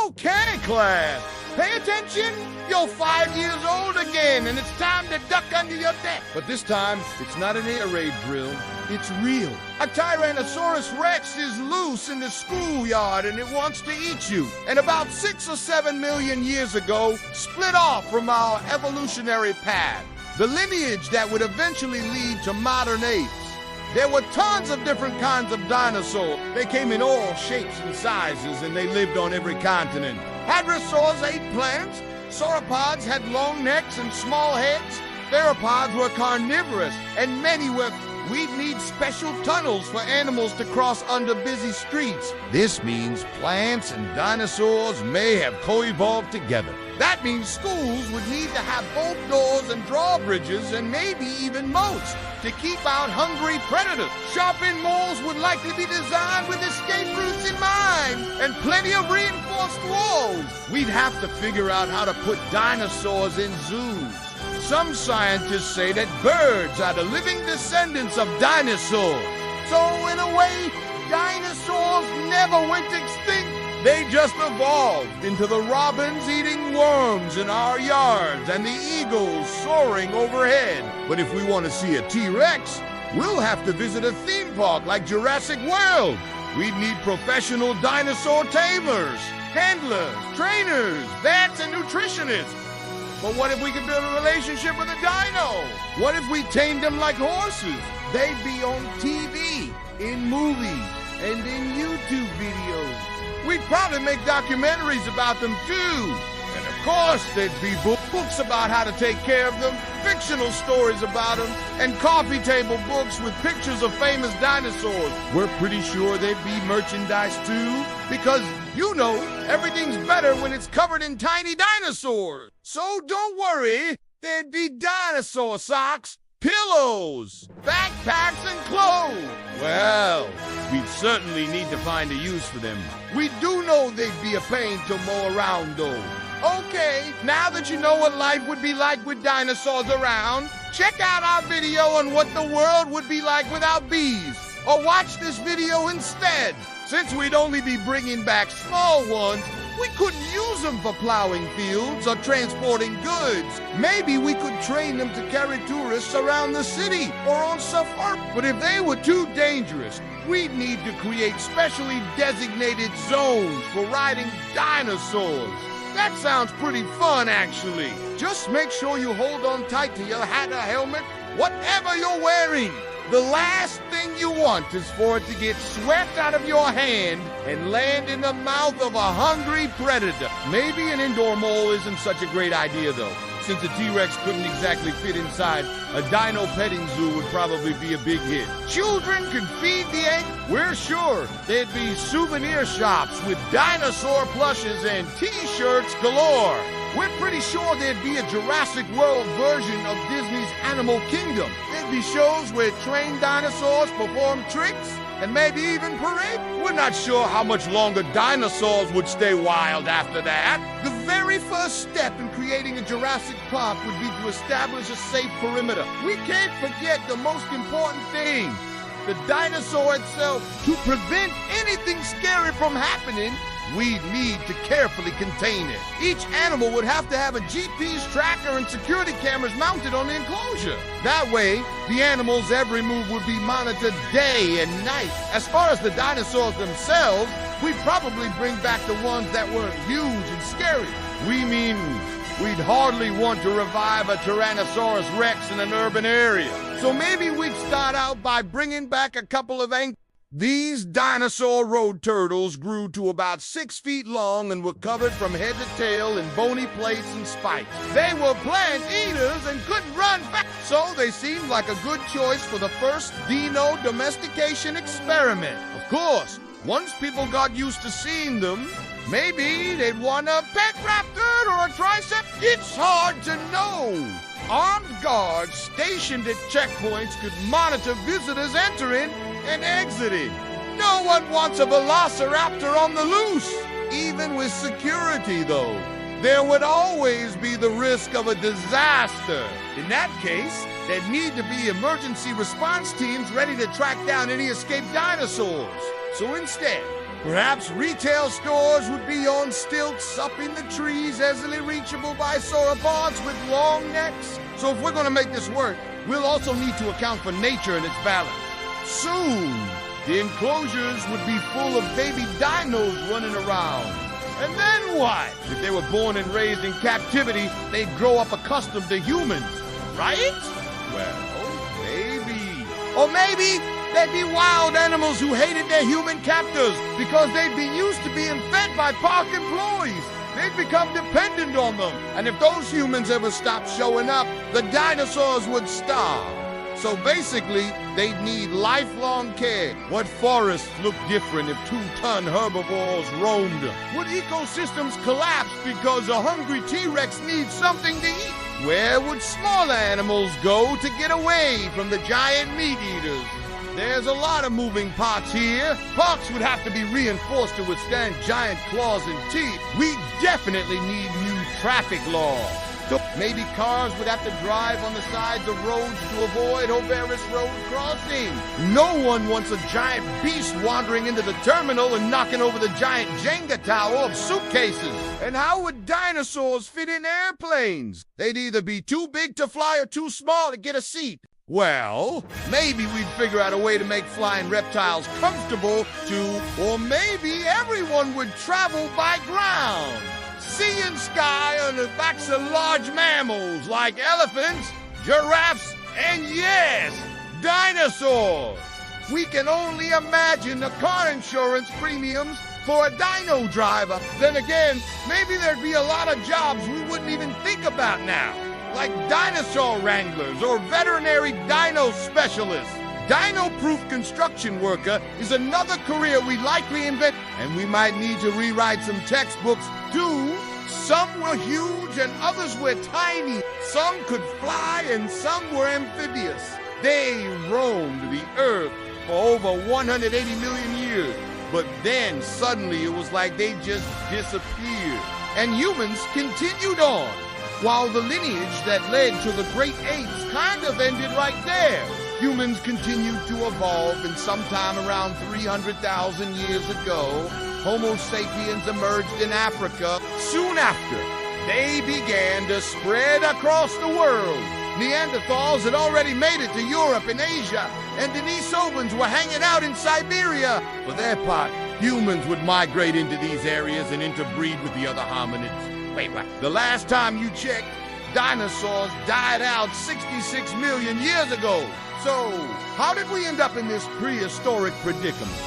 Okay, class. Pay attention. You're 5 years old again, and it's time to duck under your desk. But this time, it's not an air raid drill. It's real. A Tyrannosaurus Rex is loose in the schoolyard, and it wants to eat you. And about 6 or 7 million years ago, split off from our evolutionary path, the lineage that would eventually lead to modern apes. There were tons of different kinds of dinosaurs. They came in all shapes and sizes, and they lived on every continent. Hadrosaurs ate plants. Sauropods had long necks and small heads. Theropods were carnivorous, and many were. We'd need special tunnels for animals to cross under busy streets. This means plants and dinosaurs may have co-evolved together. That means schools would need to have both doors and drawbridges and maybe even moats to keep out hungry predators. Shopping malls would likely be designed with escape routes in mind and plenty of reinforced walls. We'd have to figure out how to put dinosaurs in zoos. Some scientists say that birds are the living descendants of dinosaurs. So, in a way, dinosaurs never went extinct. They just evolved into the robins eating worms in our yards and the eagles soaring overhead. But if we want to see a T-Rex, we'll have to visit a theme park like Jurassic World. We'd need professional dinosaur tamers, handlers, trainers, vets, and nutritionists. But what if we could build a relationship with a dino? What if we tamed them like horses? They'd be on TV, in movies, and in YouTube videos. We'd probably make documentaries about them too. And of course, there'd be books about how to take care of them, fictional stories about them, and coffee table books with pictures of famous dinosaurs. We're pretty sure there'd be merchandise too, because, you know, everything's better when it's covered in tiny dinosaurs. So don't worry, there'd be dinosaur socks, pillows, backpacks, and clothes. Well, we'd certainly need to find a use for them. We do know they'd be a pain to mow around, though. Okay, now that you know what life would be like with dinosaurs around, check out our video on what the world would be like without bees. Or watch this video instead. Since we'd only be bringing back small ones, we couldn't use them for plowing fields or transporting goods. Maybe we could train them to carry tourists around the city or on safari. But if they were too dangerous, we'd need to create specially designated zones for riding dinosaurs. That sounds pretty fun, actually. Just make sure you hold on tight to your hat or helmet, whatever you're wearing. The last thing you want is for it to get swept out of your hand and land in the mouth of a hungry predator. Maybe an indoor mole isn't such a great idea, though. Since a T-Rex couldn't exactly fit inside, a dino petting zoo would probably be a big hit. Children could feed the egg. We're sure there'd be souvenir shops with dinosaur plushes and T-shirts galore. We're pretty sure there'd be a Jurassic World version of Disney's Animal Kingdom. There'd be shows where trained dinosaurs perform tricks and maybe even parade. We're not sure how much longer dinosaurs would stay wild after that. The very first step in creating a Jurassic Park would be to establish a safe perimeter. We can't forget the most important thing, the dinosaur itself. To prevent anything scary from happening, we need to carefully contain it. Each animal would have to have a GPS tracker and security cameras mounted on the enclosure. That way, the animal's every move would be monitored day and night. As far as the dinosaurs themselves, we'd probably bring back the ones that weren't huge and scary. We mean, we'd hardly want to revive a Tyrannosaurus Rex in an urban area. So maybe we'd start out by bringing back a couple of These dinosaur road turtles grew to about 6 feet long and were covered from head to tail in bony plates and spikes. They were plant eaters and couldn't run fast, so they seemed like a good choice for the first dino domestication experiment. Of course, once people got used to seeing them, maybe they'd want a pet raptor or a tricep. It's hard to know. Armed guards stationed at checkpoints could monitor visitors entering and exiting. No one wants a velociraptor on the loose, even with security, though. There would always be the risk of a disaster. In that case, there'd need to be emergency response teams ready to track down any escaped dinosaurs. So instead, Perhaps retail stores would be on stilts up in the trees, easily reachable by sauropods with long necks. So if we're going to make this work, we'll also need to account for nature and its balance. Soon, the enclosures would be full of baby dinos running around. And then what? If they were born and raised in captivity, they'd grow up accustomed to humans, right? Well, maybe. Or maybe they'd be wild animals who hated their human captors because they'd be used to being fed by park employees. They'd become dependent on them. And if those humans ever stopped showing up, the dinosaurs would starve. So basically, they'd need lifelong care. What forests look different if 2-ton herbivores roamed? Would ecosystems collapse because a hungry T-Rex needs something to eat? Where would smaller animals go to get away from the giant meat eaters? There's a lot of moving parts here. Parks would have to be reinforced to withstand giant claws and teeth. We definitely need new traffic laws. So maybe cars would have to drive on the sides of roads to avoid Hoveris Road crossing. No one wants a giant beast wandering into the terminal and knocking over the giant Jenga tower of suitcases. And how would dinosaurs fit in airplanes? They'd either be too big to fly or too small to get a seat. Well, maybe we'd figure out a way to make flying reptiles comfortable too, or maybe everyone would travel by ground. Sea and sky on the backs of large mammals like elephants, giraffes, and yes, dinosaurs. We can only imagine the car insurance premiums for a dino driver. Then again, maybe there'd be a lot of jobs we wouldn't even think about now, like dinosaur wranglers or veterinary dino specialists. Dino-proof construction worker is another career we likely invent, and we might need to rewrite some textbooks too. Some were huge and others were tiny. Some could fly and some were amphibious. They roamed the earth for over 180 million years. But then suddenly it was like they just disappeared. And humans continued on, while the lineage that led to the great apes kind of ended right there. Humans continued to evolve, and sometime around 300,000 years ago, Homo sapiens emerged in Africa. Soon after, they began to spread across the world. Neanderthals had already made it to Europe and Asia, and Denisovans were hanging out in Siberia. For their part, humans would migrate into these areas and interbreed with the other hominids. Wait, what? The last time you checked, dinosaurs died out 66 million years ago. So, how did we end up in this prehistoric predicament?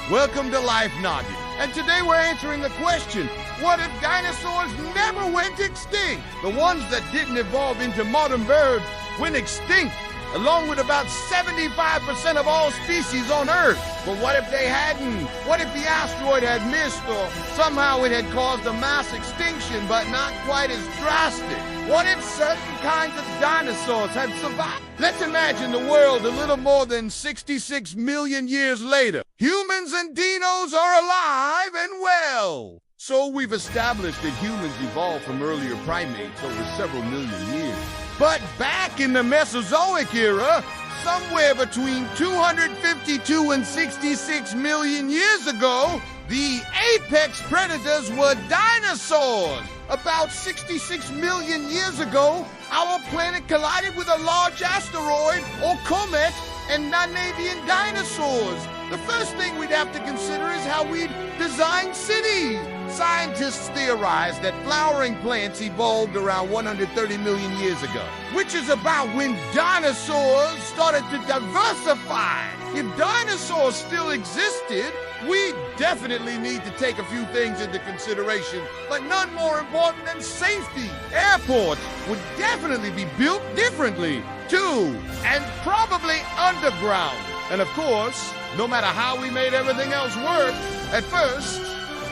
Welcome to Life Noggin. And today we're answering the question, what if dinosaurs never went extinct? The ones that didn't evolve into modern birds went extinct, along with about 75% of all species on Earth. But what if they hadn't? What if the asteroid had missed, or somehow it had caused a mass extinction, but not quite as drastic? What if certain kinds of dinosaurs had survived? Let's imagine the world a little more than 66 million years later. Humans and dinos are alive and well. So we've established that humans evolved from earlier primates over several million years. But back in the Mesozoic era, somewhere between 252 and 66 million years ago, the apex predators were dinosaurs. About 66 million years ago, our planet collided with a large asteroid or comet and non-avian dinosaurs. The first thing we'd have to consider is how we'd design cities. Scientists theorize that flowering plants evolved around 130 million years ago, which is about when dinosaurs started to diversify. If dinosaurs still existed, we definitely need to take a few things into consideration, but none more important than safety. Airports would definitely be built differently, too, and probably underground. And of course, no matter how we made everything else work, at first,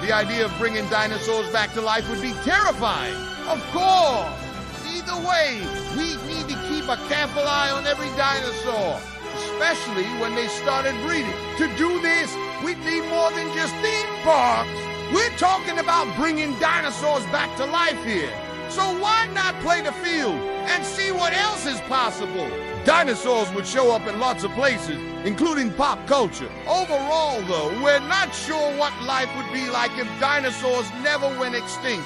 the idea of bringing dinosaurs back to life would be terrifying. Of course. Either way, we need to keep a careful eye on every dinosaur, especially when they started breeding. To do this, we'd need more than just theme parks. We're talking about bringing dinosaurs back to life here. So why not play the field and see what else is possible? Dinosaurs would show up in lots of places, including pop culture. Overall, though, we're not sure what life would be like if dinosaurs never went extinct.